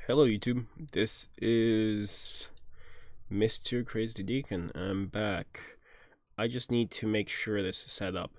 Hello YouTube, this is Mr. Crazy Deacon. I'm back. I just need to make sure this is set up.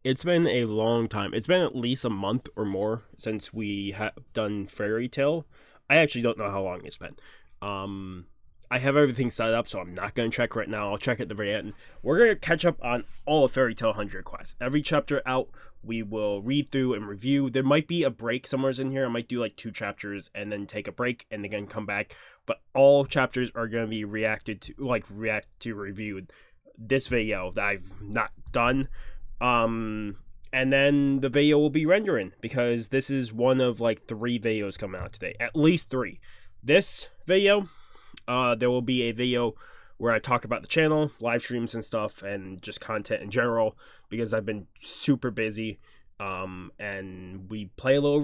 It's been a long time. It's been at least a month or more since we have done Fairy Tail. I actually don't know how long it's been. I have everything set up, so I'm not going to check right now. I'll check at the very end. We're going to catch up on all of Fairy Tail 100 quests. Every chapter out, we will read through and review. There might be a break somewhere in here. I might do like 2 chapters and then take a break and again come back. But all chapters are going to be reviewed this video that I've not done. And then the video will be rendering because this is one of like 3 videos coming out today. At least 3. This video, there will be a video where I talk about the channel, live streams and stuff, and just content in general, because I've been super busy, and we play a little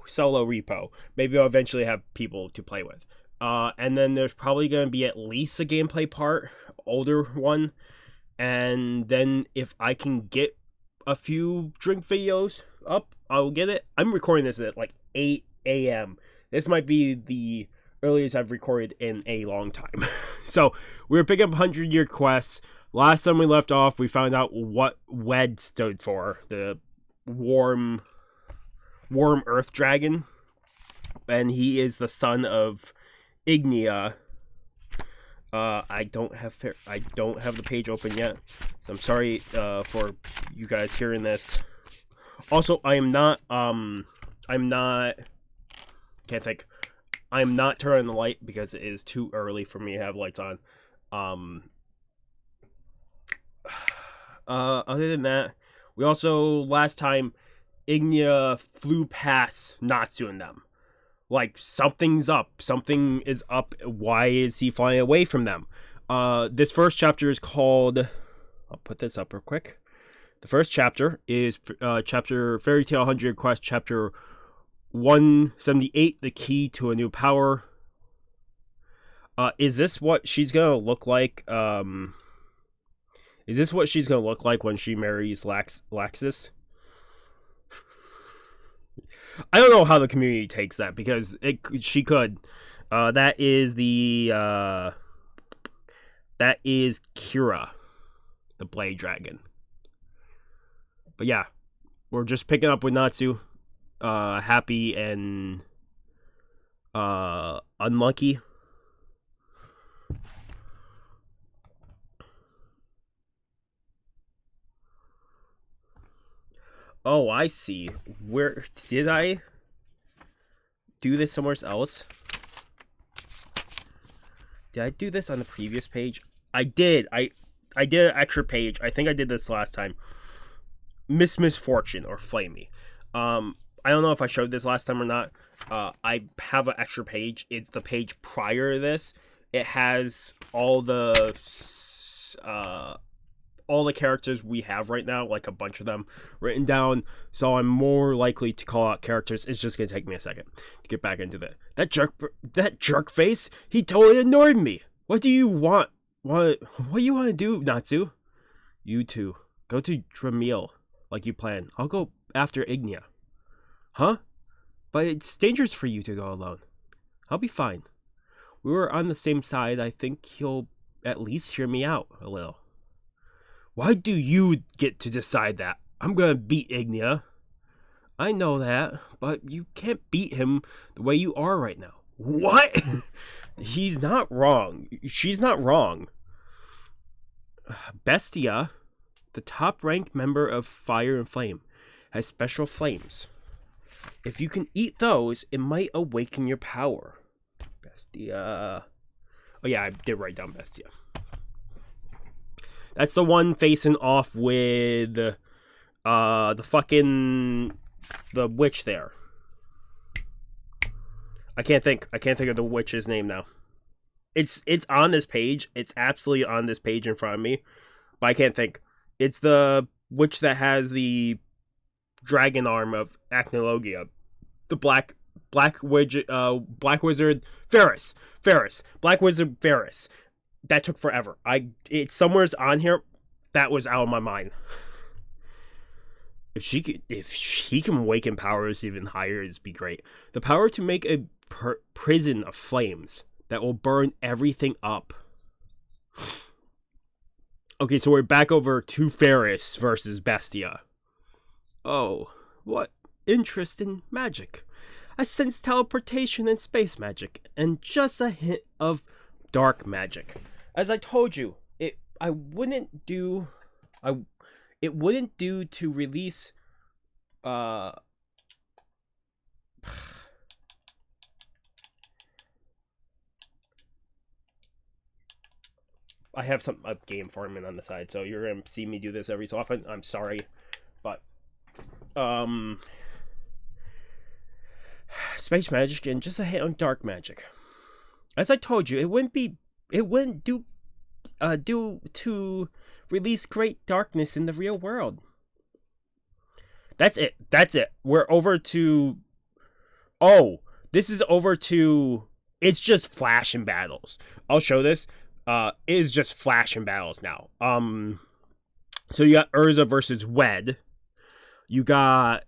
solo repo. Maybe I'll eventually have people to play with. And then there's probably going to be at least a gameplay part, older one, and then if I can get a few drink videos up, I'll get it. I'm recording this at like 8 a.m. This might be the earliest I've recorded in a long time. So we're picking up 100-year quests. Last time we left off, we found out what WED stood for, the warm earth dragon, and he is the son of Ignia. I don't have the page open yet, so I'm sorry for you guys hearing this. Also, I'm not turning the light because it is too early for me to have lights on. Other than that, we also, last time, Ignia flew past Natsu and them. Like, something's up. Something is up. Why is he flying away from them? This first chapter is called... I'll put this up real quick. The first chapter is chapter Fairy Tail 100 Quest, chapter 178, The Key to a New Power. Is this what she's gonna look like? Is this what she's gonna look like when she marries Laxus? I don't know how the community takes that, because she could. That is Kira, the Blade Dragon. But yeah, we're just picking up with Natsu. Happy and unlucky. Oh, I see. Where did I do this somewhere else? Did I do this on the previous page? I did. I did an extra page. I think I did this last time. Misfortune or Flamey. I don't know if I showed this last time or not. I have an extra page. It's the page prior to this. It has all the characters we have right now, like a bunch of them written down. So I'm more likely to call out characters. It's just gonna take me a second to get back into that jerk face. He totally annoyed me. What do you want? What do you want to do, Natsu? You two go to Dramil like you planned. I'll go after Ignia. Huh? But it's dangerous for you to go alone. I'll be fine. We were on the same side. I think he'll at least hear me out a little. Why do you get to decide that? I'm gonna beat Ignia. I know that, but you can't beat him the way you are right now. What? He's not wrong. She's not wrong. Bestia, the top-ranked member of Fire and Flame, has special flames. If you can eat those, it might awaken your power. Bestia. Oh yeah, I did write down Bestia. That's the one facing off with the witch there. I can't think of the witch's name now. It's on this page. It's absolutely on this page in front of me, but I can't think. It's the witch that has the dragon arm of Acnologia. The black wizard Ferris. Black wizard Ferris. That took forever. It's somewhere's on here. That was out of my mind. if she can awaken powers even higher, it'd be great. The power to make a prison of flames that will burn everything up. Okay, so we're back over to Ferris versus Bestia. Oh, what interest in magic. I sense teleportation and space magic, and just a hint of dark magic. As I told you, it wouldn't do to release I have a game farming on the side, so you're gonna see me do this every so often. I'm sorry, but space magic and just a hit on dark magic. As I told you, it wouldn't do to release great darkness in the real world. That's it. We're over to. Oh, this is over to. It's just flash and battles. I'll show this. It is just flash and battles now. So you got Urza versus Wed. You got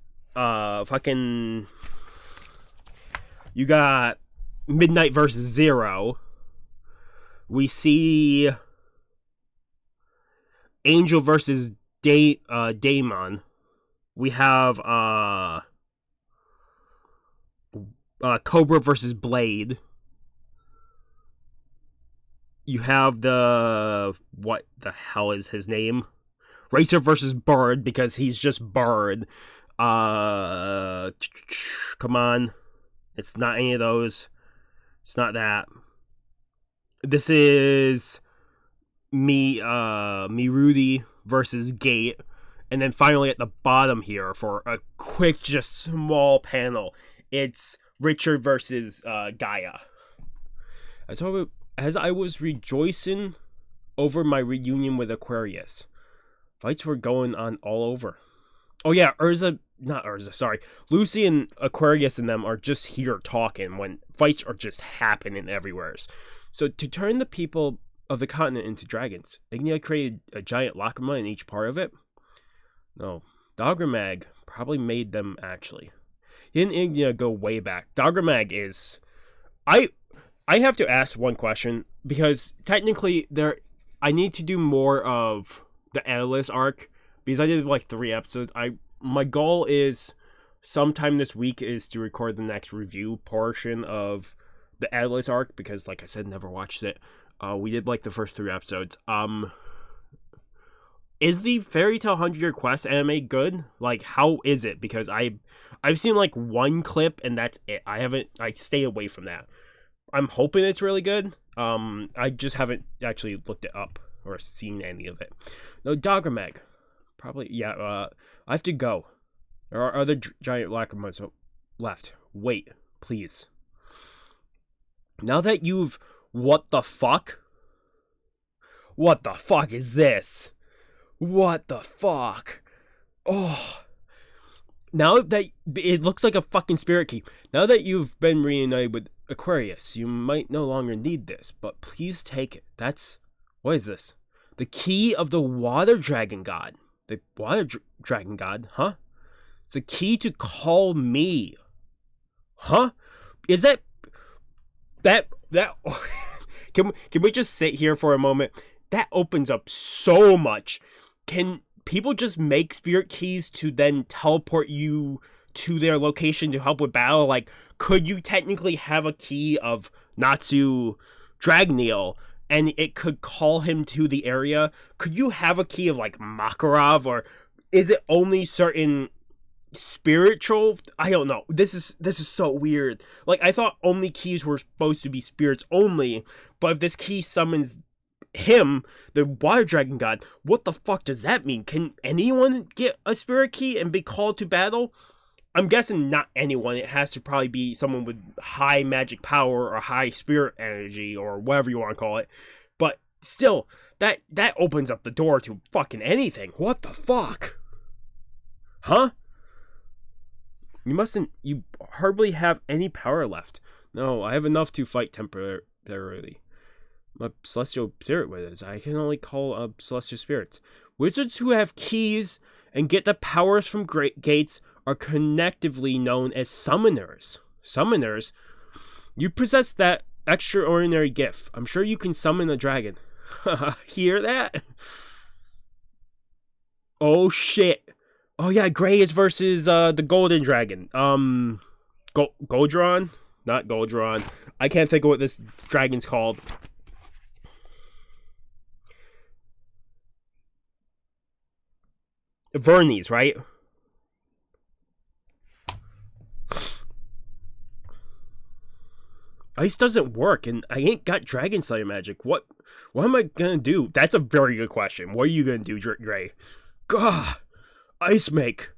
You got Midnight versus Zero. We see Angel versus Daemon. We have Cobra versus Blade. You have what the hell is his name? Racer versus Bird, because he's just Bird. Come on. It's not any of those. It's not that. This is Rudy versus Gate. And then finally at the bottom here for a quick, just small panel, it's Richard versus Gaia. As I was rejoicing over my reunion with Aquarius, fights were going on all over. Oh yeah, Lucy and Aquarius and them are just here talking when fights are just happening everywhere. So to turn the people of the continent into dragons, Ignia created a giant Lacrima in each part of it. No, Dogramag probably made them actually. He and Ignia go way back. Dogramag is... I have to ask one question, because technically I need to do more of the Analyst arc, because I did like 3 episodes. My goal is sometime this week is to record the next review portion of the Analyst arc, because like I said, never watched it. We did like the first 3 episodes. Is the Fairy Tail 100-Year Quest anime good? Like, how is it? Because I've seen like 1 clip and that's it. I stay away from that. I'm hoping it's really good. I just haven't actually looked it up or seen any of it. No, Dogramag. Probably, yeah, I have to go. There are other giant lacrimas left. Wait, please. Now that you've... What the fuck? What the fuck is this? What the fuck? Oh... Now that it looks like a fucking spirit key. Now that you've been reunited with Aquarius, you might no longer need this, but please take it. What is this? The key of the water dragon god. The water dragon god, huh? It's a key to call me. Huh? Is that can we just sit here for a moment? That opens up so much. Can people just make spirit keys to then teleport you to their location to help with battle? Like, could you technically have a key of Natsu Dragneel and it could call him to the area? Could you have a key of like Makarov, or is it only certain spiritual? I don't know. This is so weird. Like, I thought only keys were supposed to be spirits only, but if this key summons him, the water dragon god, what the fuck does that mean? Can anyone get a spirit key and be called to battle? I'm guessing not anyone. It has to probably be someone with high magic power or high spirit energy or whatever you want to call it. But still, that opens up the door to fucking anything. What the fuck? Huh? You hardly have any power left. No, I have enough to fight temporarily. My celestial spirit wizards. I can only call up celestial spirits. Wizards who have keys and get the powers from gates are connectively known as summoners. Summoners? You possess that extraordinary gift. I'm sure you can summon a dragon. Hear that? Oh shit. Oh yeah, Gray is versus the Golden Dragon. Goldron? Not Goldron. I can't think of what this dragon's called. Vernies, right? Ice doesn't work, and I ain't got Dragon Slayer magic. What am I gonna do? That's a very good question. What are you gonna do, Gray? Gah! Ice make!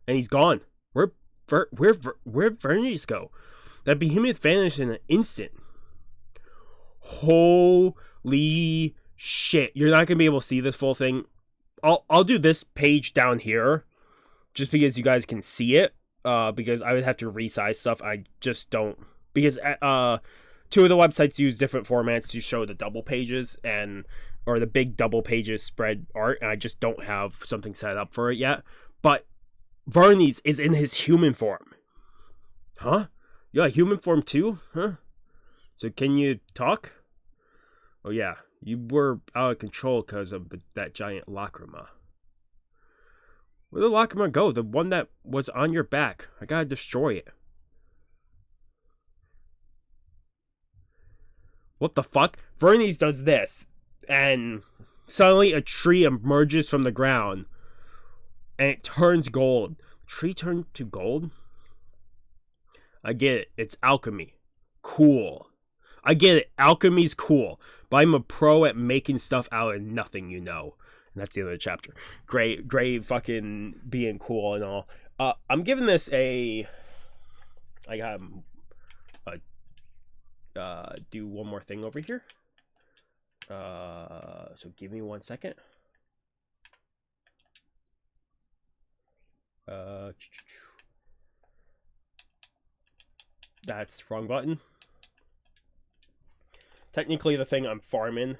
And he's gone. Where'd Vernies go? That behemoth vanished in an instant. Holy shit. You're not gonna be able to see this full thing. I'll do this page down here, just because you guys can see it. Because I would have to resize stuff. I just don't. Because two of the websites use different formats to show the double pages or the big double pages spread art, and I just don't have something set up for it yet. But Vernies is in his human form. Huh? You got human form too? Huh? So can you talk? Oh yeah, you were out of control because of that giant lacrima. Where'd the lacrima go? The one that was on your back. I gotta destroy it. What the fuck? Vernies does this, and suddenly a tree emerges from the ground, and it turns gold. Tree turned to gold? I get it. It's alchemy. Cool. I get it. Alchemy's cool. But I'm a pro at making stuff out of nothing, you know. And that's the end of the chapter. Gray fucking being cool and all. I'm giving this a... I got do one more thing over here. So give me 1 second. That's wrong button. Technically the thing I'm farming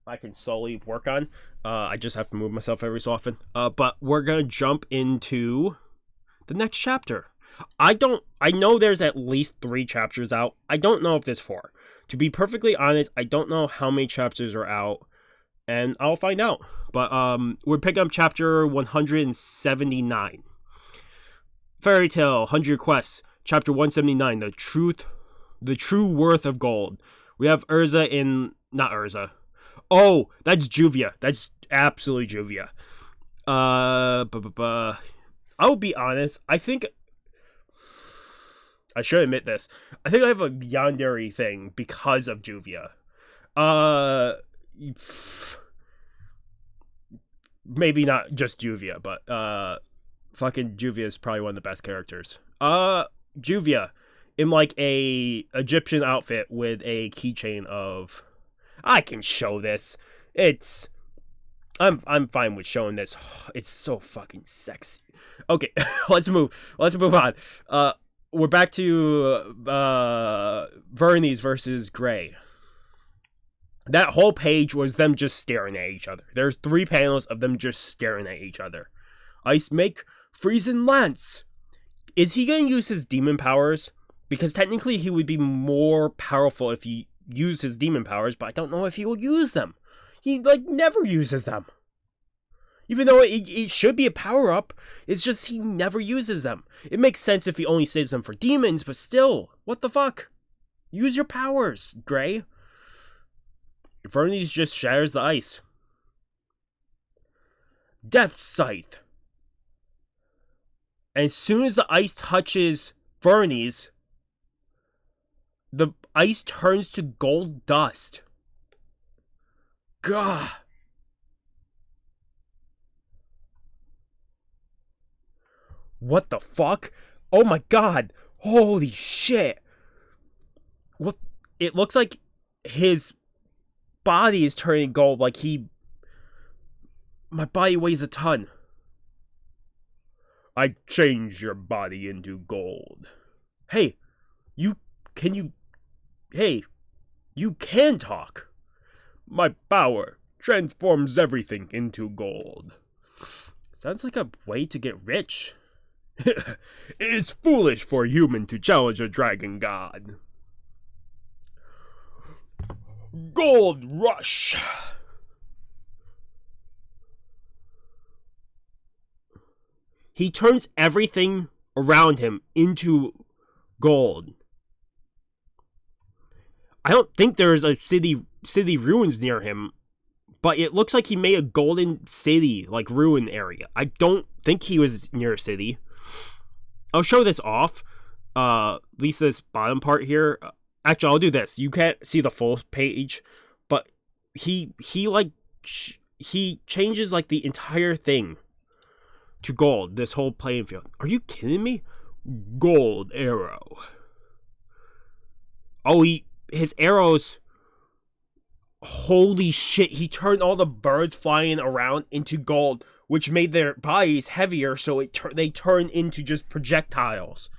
I can slowly work on. I just have to move myself every so often. But we're gonna jump into the next chapter. I know there's at least 3 chapters out. I don't know if there's 4. To be perfectly honest, I don't know how many chapters are out, and I'll find out. But we're picking up chapter 179. Fairy Tale 100 Quests, chapter 179, the true worth of gold. We have not Urza. Oh, that's Juvia. That's absolutely Juvia. I'll be honest, I think I should admit this. I think I have a yandere thing because of Juvia. Maybe not just Juvia, but fucking Juvia is probably one of the best characters. Juvia in like a Egyptian outfit with a keychain of... I can show this. I'm fine with showing this. It's so fucking sexy. Okay, let's move on. We're back to Vernies versus Gray. That whole page was them just staring at each other. There's 3 panels of them just staring at each other. Ice make freezing lance. Is he gonna use his demon powers? Because technically he would be more powerful if he used his demon powers, but I don't know if he will use them. He never uses them. Even though it should be a power-up, it's just he never uses them. It makes sense if he only saves them for demons, but still, what the fuck? Use your powers, Gray. Vernies just shatters the ice. Death Scythe. And as soon as the ice touches Vernies, the ice turns to gold dust. Gah. What the fuck? Oh my god. Holy shit. What? It looks like his body is turning gold. My body weighs a ton. I changed your body into gold. Hey, you can talk. My power transforms everything into gold. Sounds like a way to get rich. It is foolish for a human to challenge a dragon god. Gold rush. He turns everything around him into gold. I don't think there's a city ruins near him, but it looks like he made a golden city, like ruin area. I don't think he was near a city. I'll show this off, at least this bottom part here. Actually, I'll do this. You can't see the full page, but he changes like the entire thing to gold. This whole playing field. Are you kidding me? Gold arrow. Oh, his arrows. Holy shit! He turned all the birds flying around into gold, which made their bodies heavier, so they turn into just projectiles.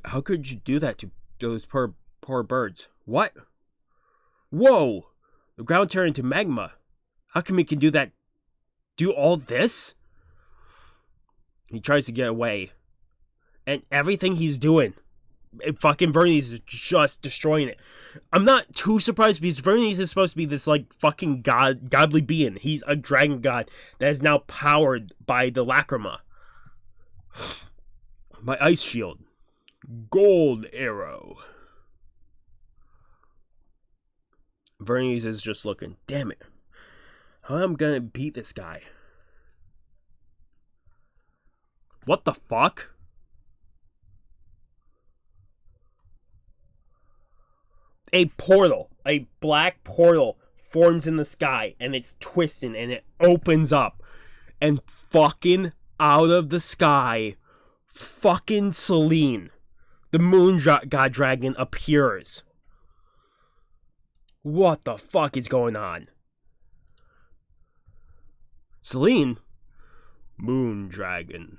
How could you do that to those poor birds? What? Whoa! The ground turned into magma. How come he can do that? Do all this? He tries to get away. And everything he's doing, fucking Vernies is just destroying it. I'm not too surprised because Vernies is supposed to be this like fucking godly being. He's a dragon god that is now powered by the lacrima. My ice shield. Gold arrow. Vernies is just looking. Damn it. How am I gonna beat this guy? What the fuck? A portal, a black portal forms in the sky, and it's twisting, and it opens up, and fucking out of the sky, fucking Selene, the moon god dragon, appears. What the fuck is going on? Selene? Moon dragon.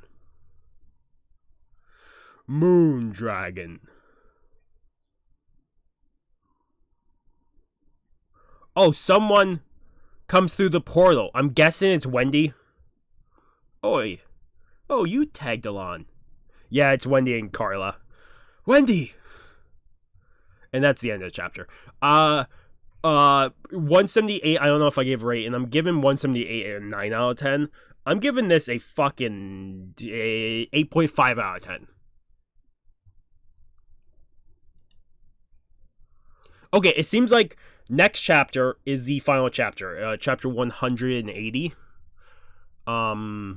Moon dragon. Oh, someone comes through the portal. I'm guessing it's Wendy. Oi. Oh, you tagged along. Yeah, it's Wendy and Carla. Wendy! And that's the end of the chapter. 178, I don't know if I gave a rate, and I'm giving 178 a 9 out of 10. I'm giving this a fucking 8.5 out of 10. Okay, it seems like next chapter is the final chapter, chapter 180. I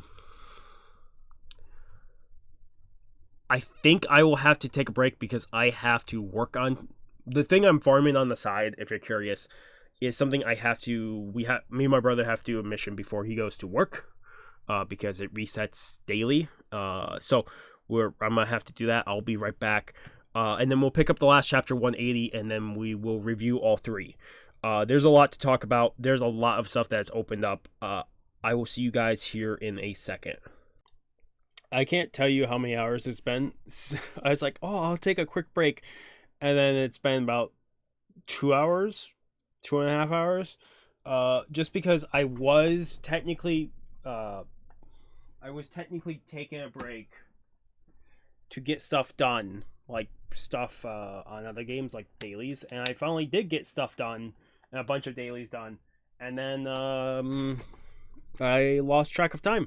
think I will have to take a break because I have to work on the thing I'm farming on the side. If you're curious, is something I have to. Me and my brother have to do a mission before he goes to work, because it resets daily. So I'm gonna have to do that. I'll be right back. And then we'll pick up the last chapter 180, and then we will review all three. There's a lot to talk about. There's a lot of stuff that's opened up. I will see you guys here in a second. I can't tell you how many hours it's been. I was like, oh, I'll take a quick break. And then it's been about 2 hours, 2.5 hours. Just because I was technically taking a break to get stuff done. Like stuff on other games like dailies, and I finally did get stuff done and a bunch of dailies done, and then I lost track of time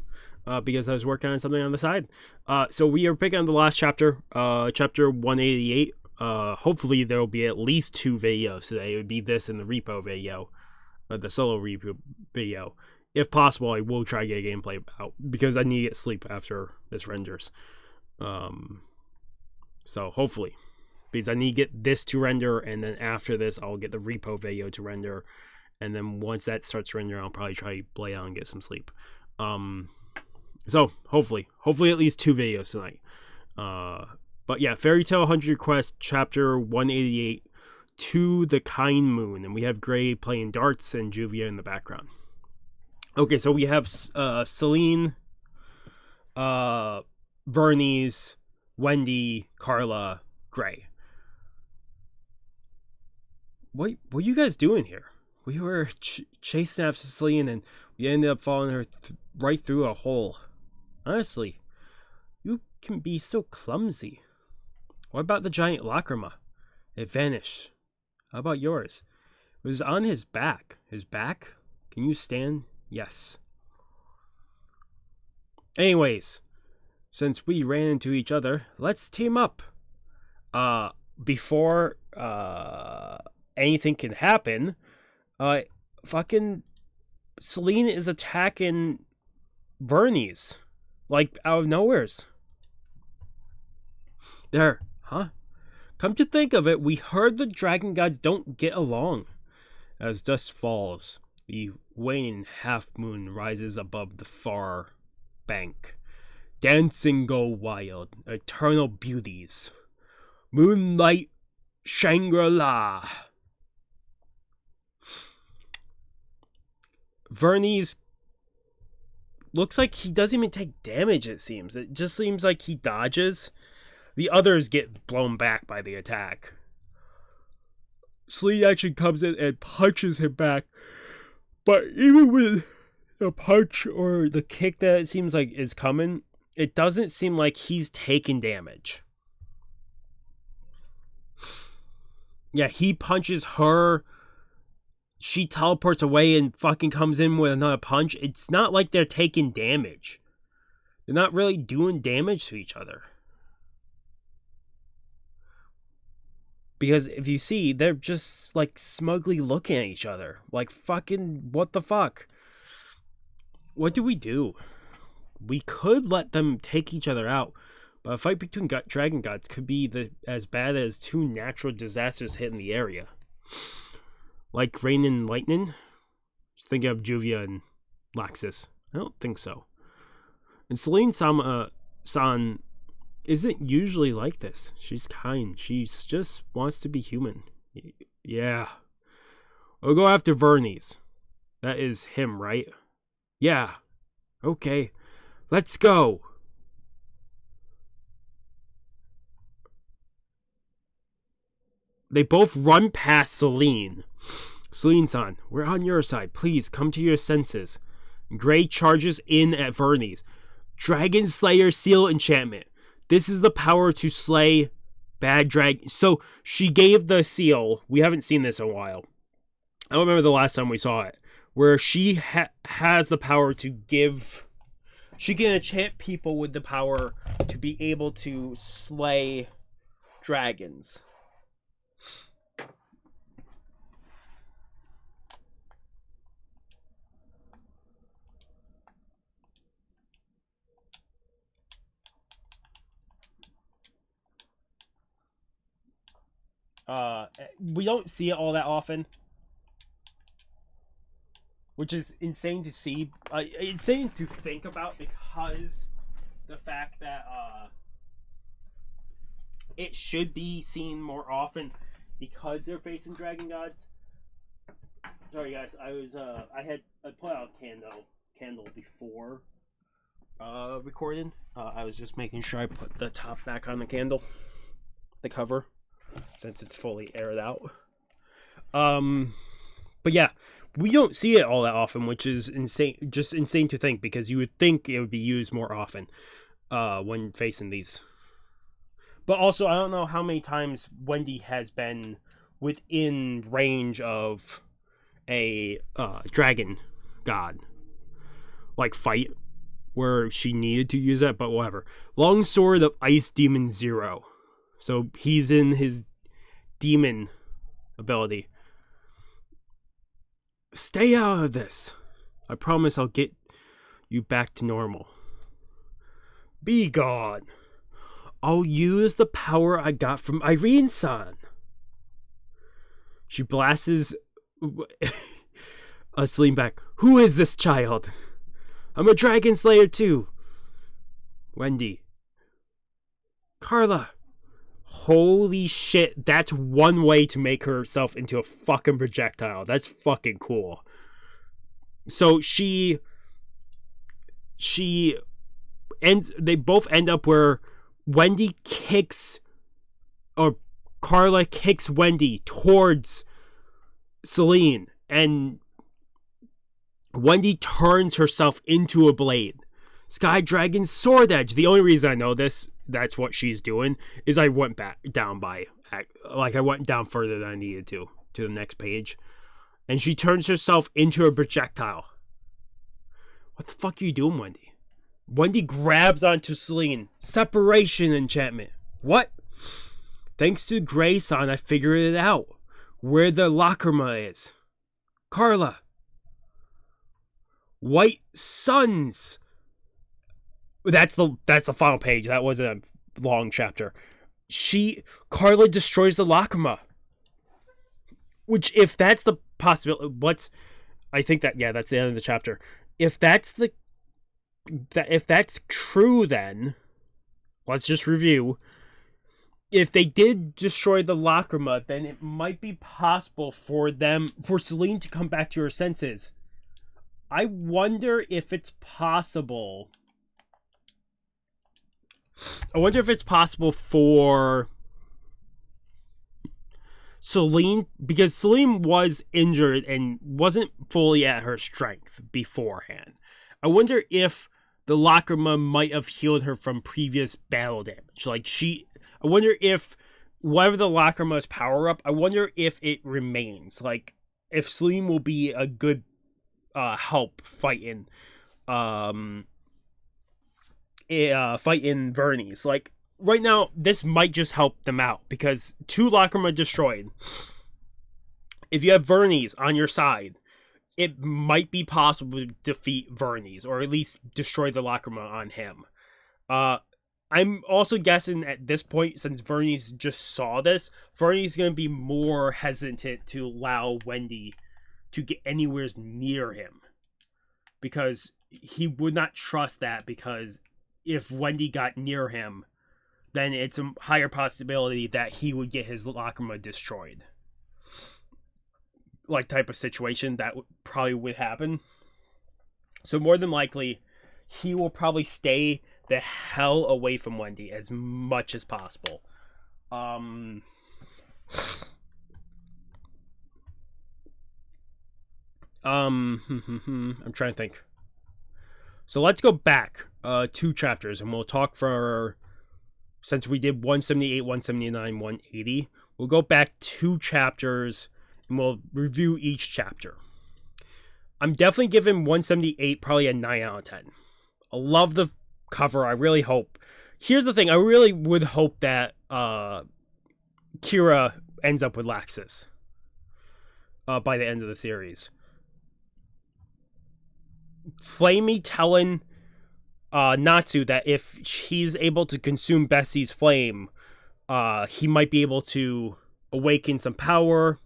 because I was working on something on the side. So we are picking up the last chapter, chapter 188. Hopefully there will be at least 2 videos today. It would be this and the repo video, the solo repo video. If possible, I will try to get a gameplay out because I need to get sleep after this renders. So hopefully, because I need to get this to render, and then after this, I'll get the repo video to render, and then once that starts rendering, I'll probably try to lay out and get some sleep. So hopefully at least 2 videos tonight. But yeah, Fairy Tail 100 Quest chapter 188 to the Kind Moon, and we have Gray playing darts and Juvia in the background. Okay, so we have Selene, Vernies, Wendy, Carla, Gray. What are you guys doing here? We were chasing after Celine and we ended up following her right through a hole. Honestly, you can be so clumsy. What about the giant lacrima? It vanished. How about yours? It was on his back. His back? Can you stand? Yes. Anyways, since we ran into each other, let's team up. Before anything can happen, fucking Celine is attacking Vernies, like out of nowheres. There, huh? Come to think of it, we heard the dragon gods don't get along. As dusk falls, the waning half-moon rises above the far bank. Dancing go wild, eternal beauties. Moonlight Shangri-La. Vernies looks like he doesn't even take damage, it seems. It just seems like he dodges. The others get blown back by the attack. Celine actually comes in and punches him back. But even with the punch or the kick that it seems like is coming, it doesn't seem like he's taking damage. Yeah, he punches her. She teleports away and fucking comes in with another punch. It's not like they're taking damage. They're not really doing damage to each other. Because if you see, they're just like smugly looking at each other. Like fucking, what the fuck? What do? We could let them take each other out. But a fight between dragon gods could be as bad as two natural disasters hitting the area. Like rain and lightning? Just thinking of Juvia and Laxus. I don't think so. And Celine San isn't usually like this. She's kind. She just wants to be human. Yeah. We'll go after Vernies. That is him, right? Yeah. Okay. Let's go. They both run past Celine. Celine-san, we're on your side. Please, come to your senses. Gray charges in at Vernies. Dragon Slayer Seal Enchantment. This is the power to slay bad dragon. So, she gave the seal. We haven't seen this in a while. I don't remember the last time we saw it. Where she has the power to give... She can enchant people with the power to be able to slay dragons. We don't see it all that often, which is insane to see. Insane to think about because the fact that it should be seen more often because they're facing dragon gods. Sorry guys, I put out a candle before recording. I was just making sure I put the top back on the candle, the cover, since it's fully aired out. But yeah, we don't see it all that often, which is insane. Just insane to think, because you would think it would be used more often when facing these. But also, I don't know how many times Wendy has been within range of a dragon god like fight where she needed to use that, but whatever. Longsword of Ice Demon 0. So he's in his demon ability. Stay out of this. I promise I'll get you back to normal. Be gone. I'll use the power I got from Irene-san. She blasts a Celine back. Who is this child? I'm a dragon slayer too. Wendy. Carla. Holy shit, that's one way to make herself into a fucking projectile. That's fucking cool. So they both end up where Wendy kicks, or Carla kicks Wendy towards Celine, and Wendy turns herself into a blade. Sky Dragon Sword Edge. The only reason I know that's what she's doing, is I went back down I went down further than I needed to the next page. And she turns herself into a projectile. What the fuck are you doing, Wendy? Wendy grabs onto Celine. Separation enchantment. What? Thanks to Grayson, I figured it out. Where the Lacrima is. Carla. White Suns. That's the final page. That wasn't a long chapter. Carla destroys the Lacrima. Which, if that's the possibility, I think that's the end of the chapter. If that's true, then let's just review. If they did destroy the Lacrima, then it might be possible for Celine to come back to her senses. I wonder if it's possible. For Celine, because Celine was injured and wasn't fully at her strength beforehand. I wonder if the Lacrima might have healed her from previous battle damage. I wonder if whatever the Lacrima's power up, I wonder if it remains. Like, if Celine will be a good help fighting Vernies. Like, right now, this might just help them out, because 2 Lacrima destroyed. If you have Vernies on your side, it might be possible to defeat Vernies, or at least destroy the Lacrima on him. I'm also guessing at this point, since Vernies just saw this, Vernies is going to be more hesitant to allow Wendy to get anywhere near him. Because he would not trust that, because if Wendy got near him, then it's a higher possibility that he would get his Lacrima destroyed. Like, type of situation that probably would happen. So more than likely, he will probably stay the hell away from Wendy as much as possible. I'm trying to think. So let's go back 2 chapters, and we'll talk since we did 178, 179, 180, we'll go back 2 chapters, and we'll review each chapter. I'm definitely giving 178 probably a 9 out of 10. I love the cover. I really hope. Here's the thing. I really would hope that Kira ends up with Laxus by the end of the series. Flamey telling Natsu that if he's able to consume Bessie's flame, he might be able to awaken some power.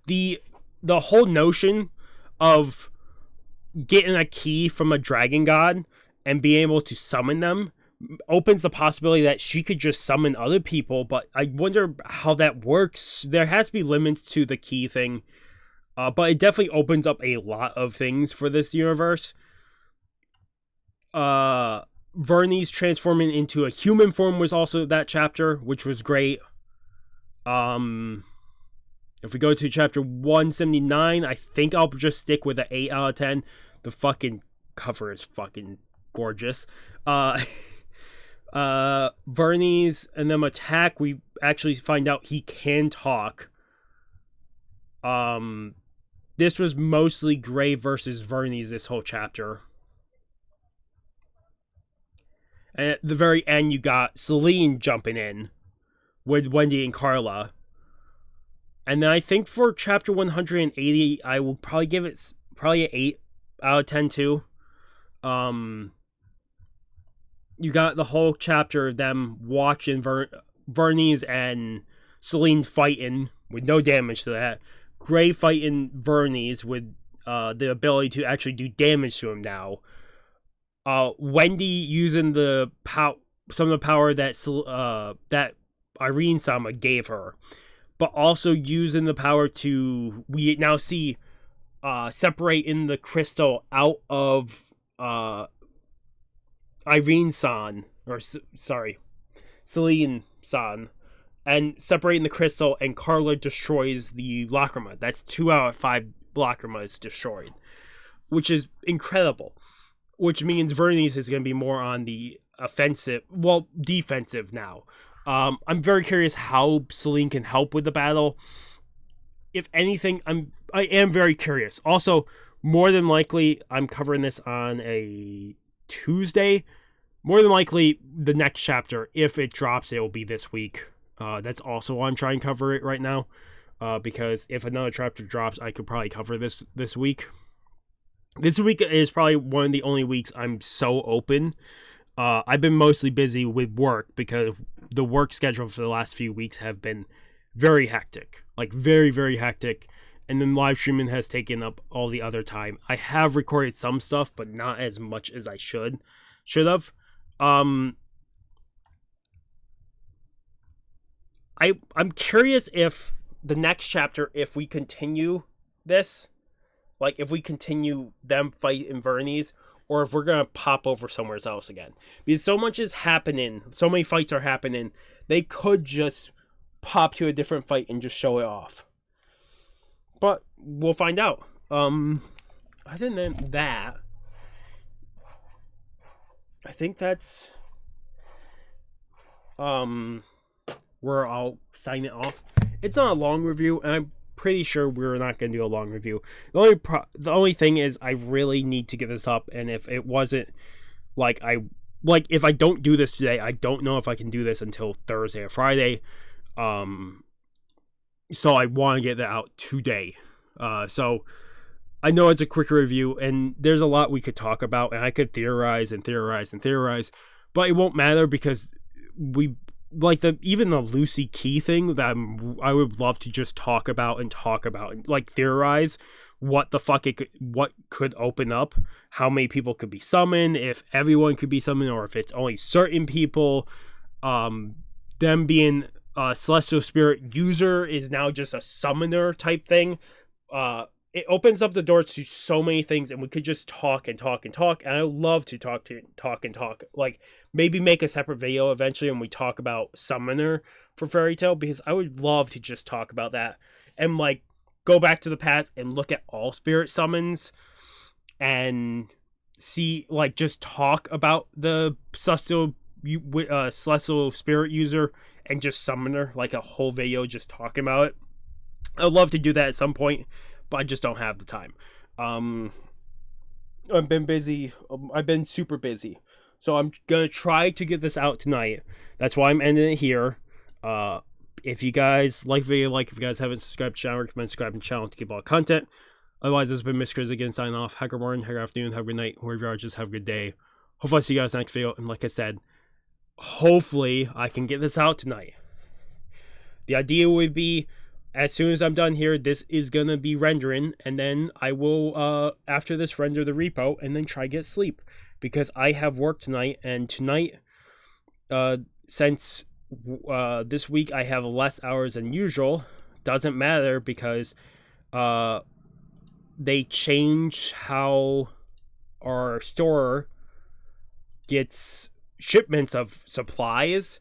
The whole notion of getting a key from a dragon god and being able to summon them opens the possibility that she could just summon other people, but I wonder how that works. There has to be limits to the key thing, but it definitely opens up a lot of things for this universe. Vernies transforming into a human form was also that chapter, which was great. If we go to chapter 179, I think I'll just stick with an 8 out of 10. The fucking cover is fucking gorgeous. Vernies and them attack. We actually find out he can talk. This was mostly Gray versus Vernies this whole chapter. And at the very end, you got Celine jumping in with Wendy and Carla. And then I think for chapter 180, I will probably give it probably an 8 out of 10 too. You got the whole chapter of them watching Vernies and Celine fighting with no damage to that. Gray fighting Vernies with the ability to actually do damage to him now. Wendy using some of the power that Irene Sama gave her, but also using the power to, we now see, separating the crystal out of Irene-san, or sorry, Celine-san, and separating the crystal, and Carla destroys the Lacrima. That's 2 out of 5 Lacrimas destroyed, which is incredible. Which means Vernies is going to be more on the defensive now. I'm very curious how Celine can help with the battle. If anything, I am very curious. Also, more than likely, I'm covering this on a Tuesday. More than likely, the next chapter, if it drops, it will be this week. That's also why I'm trying to cover it right now. Because if another chapter drops, I could probably cover this week. This week is probably one of the only weeks I'm so open. I've been mostly busy with work because the work schedule for the last few weeks have been very hectic. Like, very, very hectic. And then live streaming has taken up all the other time. I have recorded some stuff, but not as much as I should have. I'm curious if the next chapter, if we continue this, like if we continue them fight in Vernies, or if we're gonna pop over somewhere else again. Because so much is happening, so many fights are happening, they could just pop to a different fight and just show it off. But we'll find out. Other than that, I think that's where I'll sign it off. It's not a long review, and I'm pretty sure we're not going to do a long review. The only thing is I really need to get this up, and if it wasn't if I don't do this today, I don't know if I can do this until Thursday or Friday. So I want to get that out today. So I know it's a quick review, and there's a lot we could talk about, and I could theorize, but it won't matter because even the Lucy Key thing that I would love to just talk about, like theorize what the fuck what could open up, how many people could be summoned, if everyone could be summoned, or if it's only certain people. Them being a celestial spirit user is now just a summoner type thing. It opens up the doors to so many things, and we could just talk, and I love to talk. Like, maybe make a separate video eventually when we talk about Summoner for Fairy Tail, because I would love to just talk about that, and like, go back to the past and look at all spirit summons, and see, like, just talk about the celestial spirit user, and just Summoner, like a whole video just talking about it. I'd love to do that at some point, but I just don't have the time. I've been busy. I've been super busy. So I'm going to try to get this out tonight. That's why I'm ending it here. If you guys like the video, if you guys haven't subscribed to the channel, recommend subscribing to the channel to keep all the content. Otherwise, this has been Mr. Chris again, signing off. Have a good morning, have a good afternoon, have a good night, wherever you are, just have a good day. Hopefully I see you guys next video. And like I said, hopefully I can get this out tonight. The idea would be, as soon as I'm done here, this is going to be rendering, and then I will, after this, render the repo, and then try to get sleep, because I have work tonight, and tonight, since this week I have less hours than usual, doesn't matter, because they change how our store gets shipments of supplies,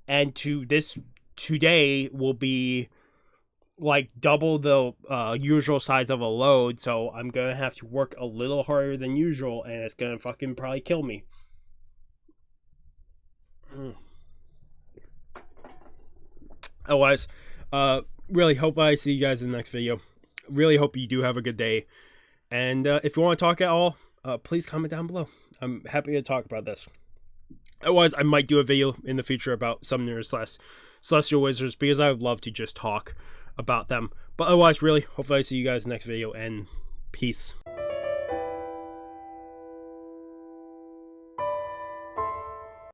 and today will be like double the usual size of a load, so I'm gonna have to work a little harder than usual, and it's gonna fucking probably kill me. Otherwise, really hope I see you guys in the next video. Really hope you do have a good day, and if you want to talk at all, please comment down below. I'm happy to talk about this. Otherwise, I might do a video in the future about Summoners / Celestial Wizards, because I would love to just talk about them. But otherwise, really, hopefully I see you guys in the next video, and peace.